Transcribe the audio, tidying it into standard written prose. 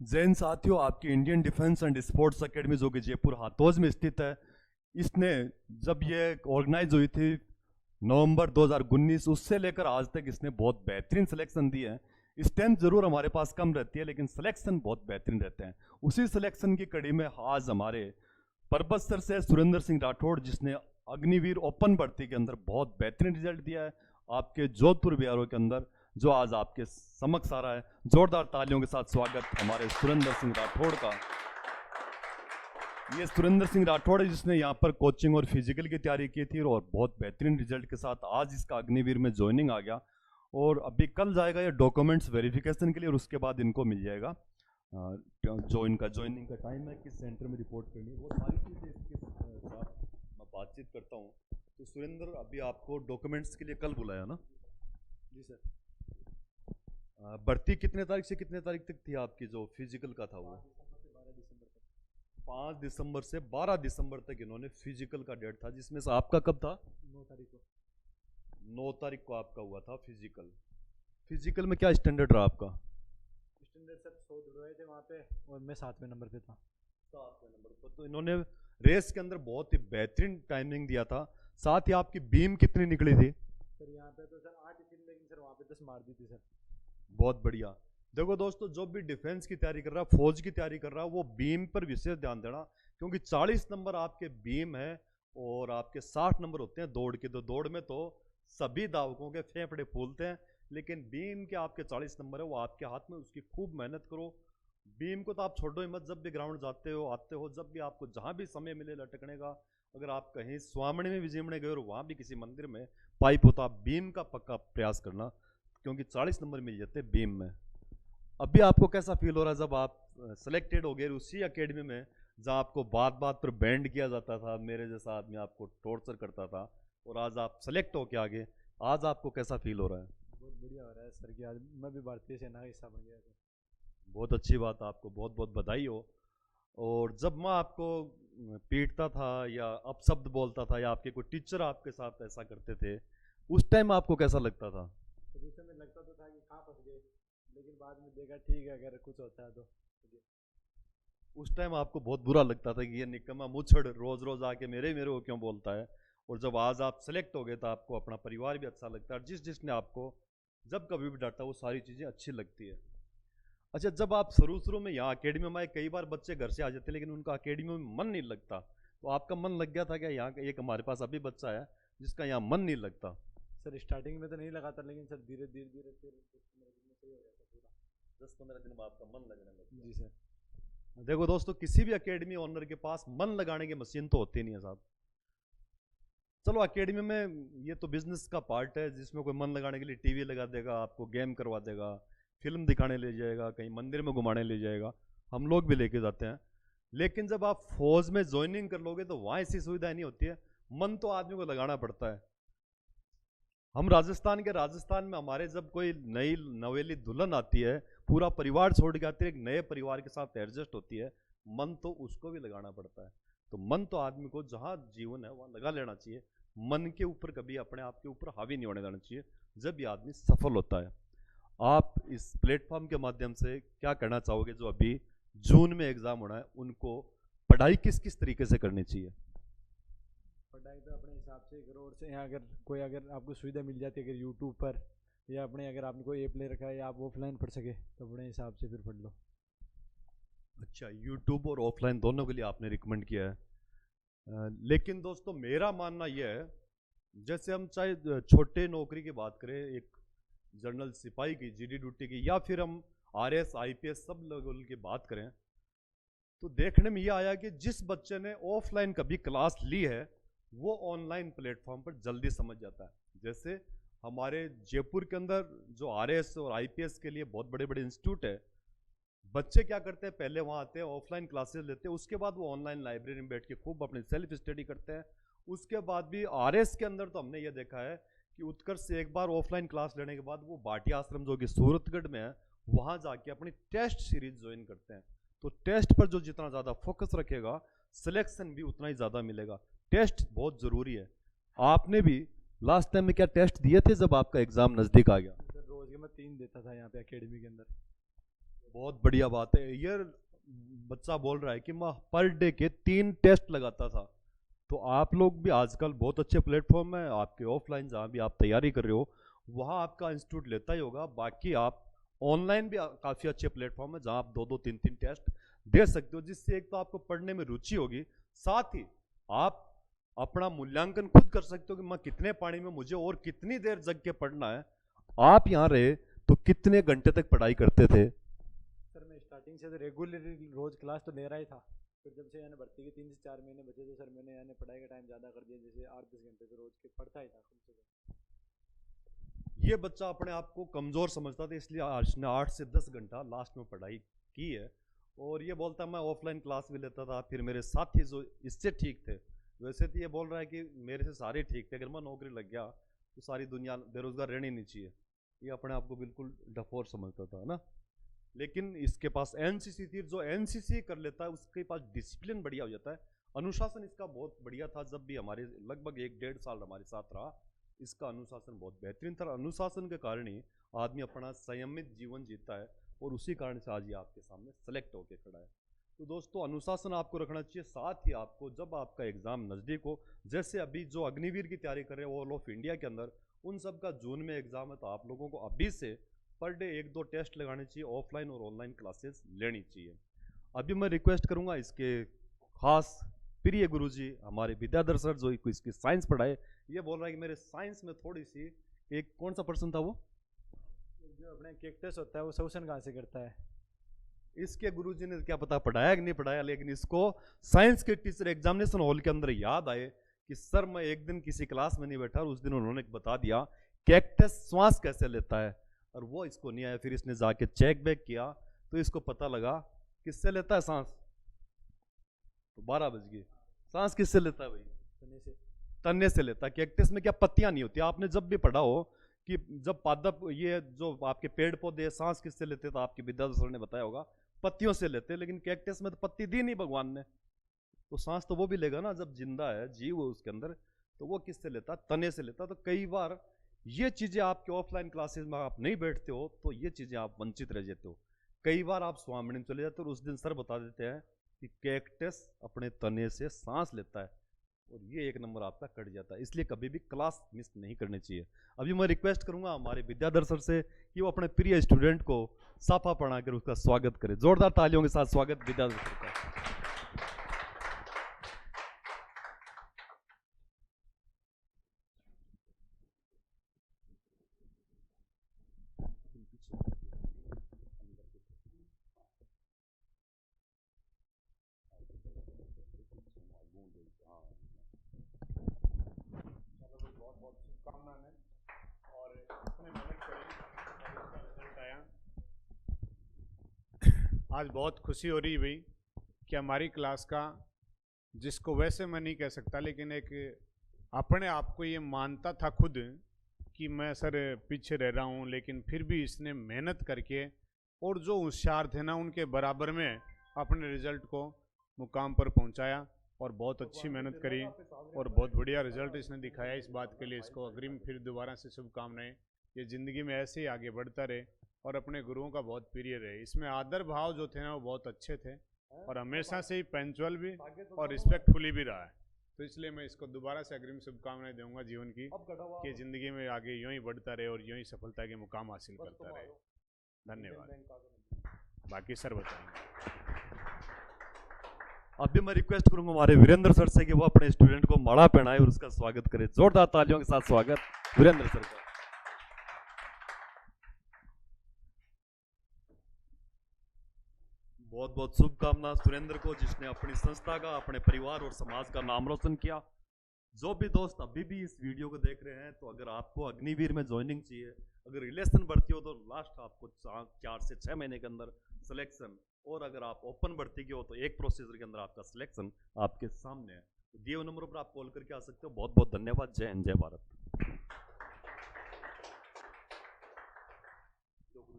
जैन साथियों, आपकी Indian defence and sports academy जो कि जयपुर हाथोज में स्थित है, इसने जब ये ऑर्गेनाइज हुई थी नवंबर 2019, उससे लेकर आज तक इसने बहुत बेहतरीन सिलेक्शन दिए हैं। स्ट्रेंथ जरूर हमारे पास कम रहती है, लेकिन सिलेक्शन बहुत बेहतरीन रहते हैं। उसी सिलेक्शन की कड़ी में आज हमारे पर्वत सर से सुरेंद्र सिंह राठौड़, जिसने अग्निवीर ओपन भर्ती के अंदर बहुत बेहतरीन रिजल्ट दिया है आपके जोधपुर बिहारों के अंदर, जो आज आपके समक्ष आ रहा है। जोरदार तालियों के साथ स्वागत हमारे सुरेंद्र सिंह राठौड़ का। ये सुरेंद्र सिंह राठौड़ है, जिसने यहाँ पर कोचिंग और फिजिकल की तैयारी की थी और बहुत बेहतरीन रिजल्ट के साथ आज इसका अग्निवीर में ज्वाइनिंग आ गया। और अभी कल जाएगा ये डॉक्यूमेंट्स वेरिफिकेशन के लिए, और उसके बाद इनको मिल जाएगा जो इनका ज्वाइनिंग का टाइम है, किस सेंटर में रिपोर्ट करनी है, वो सारी चीज़ें इसके साथ मैं बातचीत करता हूँ। तो सुरेंद्र, अभी आपको डॉक्यूमेंट्स के लिए कल बुलाया ना? जी सर। भर्ती कितने तारीख से कितने तारीख तक थी आपकी, जो फिजिकल का था वो? 5 दिसंबर से 12 दिसंबर तक इन्होंने फिजिकल का डेट था, जिसमें से आपका कब था? 9 तारीख को। 9 तारीख को आपका हुआ था फिजिकल। फिजिकल में क्या स्टैंडर्ड रहा आपका? स्टैंडर्ड सर 100 जुड़वाए थे वहाँ पे, और मैं 7वें नंबर पे था। 7वें नंबर पर। तो इन्होंने रेस के अंदर बहुत ही बेहतरीन टाइमिंग दिया था। साथ ही आपकी बीम कितनी निकली थी? सर यहाँ पे तो सर 8 थी, लेकिन सर वहाँ पे 10 मार दी थी सर। बहुत बढ़िया। देखो दोस्तों, जो भी डिफेंस की तैयारी कर रहा है, फौज की तैयारी कर रहा है, वो बीम पर विशेष ध्यान देना, क्योंकि 40 नंबर आपके बीम है और आपके 60 नंबर होते हैं दौड़ के। तो दौड़ में तो सभी धावकों के फेफड़े फूलते हैं, लेकिन बीम के आपके 40 नंबर है, वो आपके हाथ में। उसकी खूब मेहनत करो। बीम को तो आप छोड़ो ही मत। जब भी ग्राउंड जाते हो, आते हो, जब भी आपको जहाँ भी समय मिले लटकने का, अगर आप कहीं स्वामणी में विजिमणे गए और वहाँ भी किसी मंदिर में पाइप हो, तो आप बीम का पक्का प्रयास करना, क्योंकि 40 नंबर मिल जाते हैं बीम में। अभी आपको कैसा फील हो रहा है जब आप सेलेक्टेड हो गए उसी एकेडमी में जहाँ आपको बात बात पर बैंड किया जाता था, मेरे जैसा आदमी आपको टॉर्चर करता था, और आज आप सेलेक्ट हो के आगे, आज आपको कैसा फील हो रहा है? बहुत बढ़िया हो रहा है सर कि आज मैं भी भारतीय सेना का हिस्सा बन गया सर। बहुत अच्छी बात, आपको बहुत बहुत बधाई हो। और जब मैं आपको पीटता था या अपशब्द बोलता था, या आपके कोई टीचर आपके साथ ऐसा करते थे, उस टाइम आपको कैसा लगता था? शुरू से में लगता तो था कि कहाँ फंस गए, लेकिन बाद में देखा ठीक है, अगर कुछ होता है तो। उस टाइम आपको बहुत बुरा लगता था कि ये निकम्मा मुछड़ रोज रोज आके मेरे को क्यों बोलता है। और जब आज आप सेलेक्ट हो गए तो आपको अपना परिवार भी अच्छा लगता है, और जिसने आपको जब कभी भी डांटा वो सारी चीज़ें अच्छी लगती है। अच्छा, जब आप शुरू में यहाँ अकेडमी में आए, कई बार बच्चे घर से आ जाते लेकिन उनका अकेडमी में मन नहीं लगता, तो आपका मन लग गया था क्या? यहाँ एक हमारे पास अभी बच्चा है जिसका यहाँ मन नहीं लगता। सर स्टार्टिंग में तो नहीं लगा था, लेकिन सर धीरे धीरे धीरे फिर 10-15 दिन में सही हो गया था पूरा। 10-15 दिन में आपका मन लगने लगा? जी सर। देखो दोस्तों, किसी भी अकेडमी ओनर के पास मन लगाने की मशीन तो होती नहीं है साहब। चलो, अकेडमी में ये तो बिजनेस का पार्ट है, जिसमें कोई मन लगाने के लिए टीवी लगा देगा, आपको गेम करवा देगा, फिल्म दिखाने ले जाएगा, कहीं मंदिर में घुमाने ले जाएगा, हम लोग भी लेके जाते हैं। लेकिन जब आप फौज में ज्वाइनिंग कर लोगे तो वहाँ ऐसी सुविधा नहीं होती है। मन तो आदमी को लगाना पड़ता है। हम राजस्थान में हमारे जब कोई नई नवेली दुल्हन आती है, पूरा परिवार छोड़ के आती है, एक नए परिवार के साथ एडजस्ट होती है, मन तो उसको भी लगाना पड़ता है। तो मन तो आदमी को जहाँ जीवन है वहाँ लगा लेना चाहिए। मन के ऊपर कभी अपने आप के ऊपर हावी नहीं होने देना चाहिए, जब ये आदमी सफल होता है। आप इस प्लेटफॉर्म के माध्यम से क्या कहना चाहोगे, जो अभी जून में एग्जाम होना है, उनको पढ़ाई किस किस तरीके से करनी चाहिए? पढ़ाई तो अपने हिसाब से करो, और से यहाँ अगर आपको सुविधा मिल जाती है, अगर यूट्यूब पर या अपने अगर आपने कोई ऐप ले रखा है या आप ऑफलाइन पढ़ सके, तो अपने हिसाब से फिर पढ़ लो। अच्छा, यूट्यूब और ऑफलाइन दोनों के लिए आपने रिकमेंड किया है। लेकिन दोस्तों, मेरा मानना यह है, जैसे हम चाहे छोटे नौकरी की बात करें, एक जनरल सिपाही की, जीडी ड्यूटी की, या फिर हम आरएस आईपीएस सब लेवल की बात करें, तो देखने में यह आया कि जिस बच्चे ने ऑफलाइन कभी क्लास ली है वो ऑनलाइन प्लेटफॉर्म पर जल्दी समझ जाता है। जैसे हमारे जयपुर के अंदर जो आरएस और आईपीएस के लिए बहुत बड़े बड़े इंस्टीट्यूट है, बच्चे क्या करते हैं, पहले वहाँ आते हैं, ऑफलाइन क्लासेस लेते हैं, उसके बाद वो ऑनलाइन लाइब्रेरी में बैठ के खूब अपनी सेल्फ स्टडी करते हैं। उसके बाद भी आरएस के अंदर तो हमने ये देखा है कि उत्कर्ष से एक बार ऑफलाइन क्लास लेने के बाद वो भाटिया आश्रम जो कि सूरतगढ़ में है, वहाँ जाके अपनी टेस्ट सीरीज ज्वाइन करते हैं। तो टेस्ट पर जो जितना ज़्यादा फोकस रखेगा, सिलेक्शन भी उतना ही ज़्यादा मिलेगा। टेस्ट बहुत ज़रूरी है। आपने भी लास्ट टाइम में क्या टेस्ट दिए थे जब आपका एग्ज़ाम नज़दीक आ गया? सर रोज़ के मैं 3 देता था यहाँ पे अकेडमी के अंदर। बहुत बढ़िया बात है। ये बच्चा बोल रहा है कि मैं पर डे के 3 टेस्ट लगाता था। तो आप लोग भी आजकल बहुत अच्छे प्लेटफॉर्म है आपके ऑफलाइन, जहाँ भी आप तैयारी कर रहे हो वहाँ आपका इंस्टीट्यूट लेता ही होगा। बाकी आप ऑनलाइन भी काफ़ी अच्छे प्लेटफॉर्म है जहाँ आप 2-2 3-3 टेस्ट दे सकते हो, जिससे एक तो आपको पढ़ने में रुचि होगी, साथ ही आप अपना मूल्यांकन खुद कर सकते हो कि मैं कितने पानी में मुझे और कितनी देर जग के पढ़ना है। आप यहाँ रहे तो कितने घंटे तक पढ़ाई करते थे? सर मैं स्टार्टिंग से तो रेगुलरली रोज क्लास तो ले रहा ही था। फिर जब से यानी भर्ती के 3 से 4 महीने बचे तो सर मैंने यानी पढ़ाई का टाइम ज़्यादा कर दिया, जैसे 8-10 घंटे तो रोज के पढ़ता ही था कम से कम। ये बच्चा अपने आप को कमज़ोर समझता था, इसलिए उसने 8 से 10 घंटा लास्ट में पढ़ाई की है। और ये बोलता मैं ऑफलाइन क्लास भी लेता था, फिर मेरे साथी जो इससे ठीक थे, वैसे तो ये बोल रहा है कि मेरे से सारे ठीक थे, अगर मैं नौकरी लग गया तो सारी दुनिया बेरोजगार रहनी नहीं चाहिए। ये अपने आप को बिल्कुल डफोर समझता था ना। लेकिन इसके पास एनसीसी थी, जो एनसीसी कर लेता है उसके पास डिसिप्लिन बढ़िया हो जाता है। अनुशासन इसका बहुत बढ़िया था। जब भी हमारे लगभग 1-1.5 साल हमारे साथ रहा, इसका अनुशासन बहुत बेहतरीन था। अनुशासन के कारण ही आदमी अपना संयमित जीवन जीता है, और उसी कारण से आज ये आपके सामने सेलेक्ट होकर खड़ा है। तो दोस्तों, अनुशासन आपको रखना चाहिए। साथ ही आपको जब आपका एग्जाम नज़दीक हो, जैसे अभी जो अग्निवीर की तैयारी कर रहे हैं ऑल ऑफ इंडिया के अंदर, उन सब का जून में एग्जाम है, तो आप लोगों को अभी से पर डे 1-2 टेस्ट लगाने चाहिए, ऑफलाइन और ऑनलाइन क्लासेस लेनी चाहिए। अभी मैं रिक्वेस्ट करूंगा इसके खास प्रिय गुरुजी हमारे विद्याधर सर, जो इसकी साइंस पढ़ाए, ये बोल रहा है कि मेरे साइंस में थोड़ी सी, एक कौन सा पर्सन था वो, जो अपने कैक्टस होता है वो शोषण कहाँ से करता है? इसके गुरुजी ने क्या पता पढ़ाया कि नहीं पढ़ाया, लेकिन इसको साइंस के टीचर एग्जामिनेशन हॉल के अंदर याद आए कि सर मैं एक दिन किसी क्लास में नहीं बैठा, और उस दिन उन्होंने बता दिया कैक्टस श्वास कैसे लेता है, और वो इसको नहीं आया। फिर इसने जाके चेक बैक किया तो इसको पता लगा किससे लेता है सांस। तो 12 बज गए। सांस किससे लेता है भाई? तने से। तन्ने से लेता है। कैक्टस में क्या पत्तियां नहीं होती? आपने जब भी पढ़ा हो कि जब पादप, ये जो आपके पेड़ पौधे सांस किससे लेते, तो आपके विद्याधर सर ने बताया होगा पत्तियों से लेते हैं। लेकिन कैक्टस में तो पत्ती दी नहीं भगवान ने, तो सांस तो वो भी लेगा ना, जब जिंदा है, जीव है उसके अंदर, तो वो किससे लेता? तने से लेता। तो कई बार ये चीजें आपके ऑफलाइन क्लासेस में आप नहीं बैठते हो, तो ये चीजें आप वंचित रह जाते हो। कई बार आप स्वामिनी चले जाते हो, और उस दिन सर बता देते हैं कि कैक्टस अपने तने से सांस लेता है, और ये 1 नंबर आपका कट जाता है। इसलिए कभी भी क्लास मिस नहीं करनी चाहिए। अभी मैं रिक्वेस्ट करूंगा हमारे विद्याधर सर से कि वो अपने प्रिय स्टूडेंट को साफा पढ़ाकर उसका स्वागत करें। जोरदार तालियों के साथ स्वागत विद्याधर सर का। बहुत बहुत शुभकामनाएं, और इतने मेहनत करी और इसका रिजल्ट आया। आज बहुत खुशी हो रही भाई कि हमारी क्लास का, जिसको वैसे मैं नहीं कह सकता, लेकिन एक अपने आप को ये मानता था खुद कि मैं सर पीछे रह रहा हूँ, लेकिन फिर भी इसने मेहनत करके, और जो होशियार थे ना उनके बराबर में अपने रिजल्ट को मुकाम पर पहुँचाया, और बहुत अच्छी मेहनत करी, और बहुत बढ़िया रिजल्ट इसने दिखाया। इस बात के लिए इसको अग्रिम फिर दोबारा से शुभकामनाएं। ये ज़िंदगी में ऐसे ही आगे बढ़ता रहे और अपने गुरुओं का बहुत प्रिय रहे। इसमें आदर भाव जो थे ना वो बहुत अच्छे थे, और हमेशा से ही पंक्चुअल भी और रिस्पेक्टफुली भी रहा है। तो इसलिए मैं इसको दोबारा से अग्रिम शुभकामनाएं दूंगा जीवन की, कि ज़िंदगी में आगे यूँ ही बढ़ता रहे और यूँ ही सफलता के मुकाम हासिल करता रहे। धन्यवाद। बाकी सर बताएंगे। अभी मैं रिक्वेस्ट करूंगा हमारे वीरेंद्र सर से कि वो अपने स्टूडेंट को माला पहनाए और उसका स्वागत करें। जोरदार तालियों के साथ स्वागत वीरेंद्र सर का। बहुत बहुत शुभकामना सुरेंद्र को, जिसने अपनी संस्था का, अपने परिवार और समाज का नाम रोशन किया। जो भी दोस्त अभी भी इस वीडियो को देख रहे हैं, तो अगर आपको अग्निवीर में ज्वाइनिंग चाहिए, अगर रिलेशन भर्ती हो, तो लास्ट आपको 4 से 6 महीने के अंदर सिलेक्शन, और अगर आप ओपन भर्ती के हो तो एक प्रोसीजर के अंदर आपका सिलेक्शन आपके सामने है। तो दिए हुए नंबरों पर आप कॉल करके आ सकते हो। बहुत बहुत धन्यवाद। जय हिंद, जय भारत।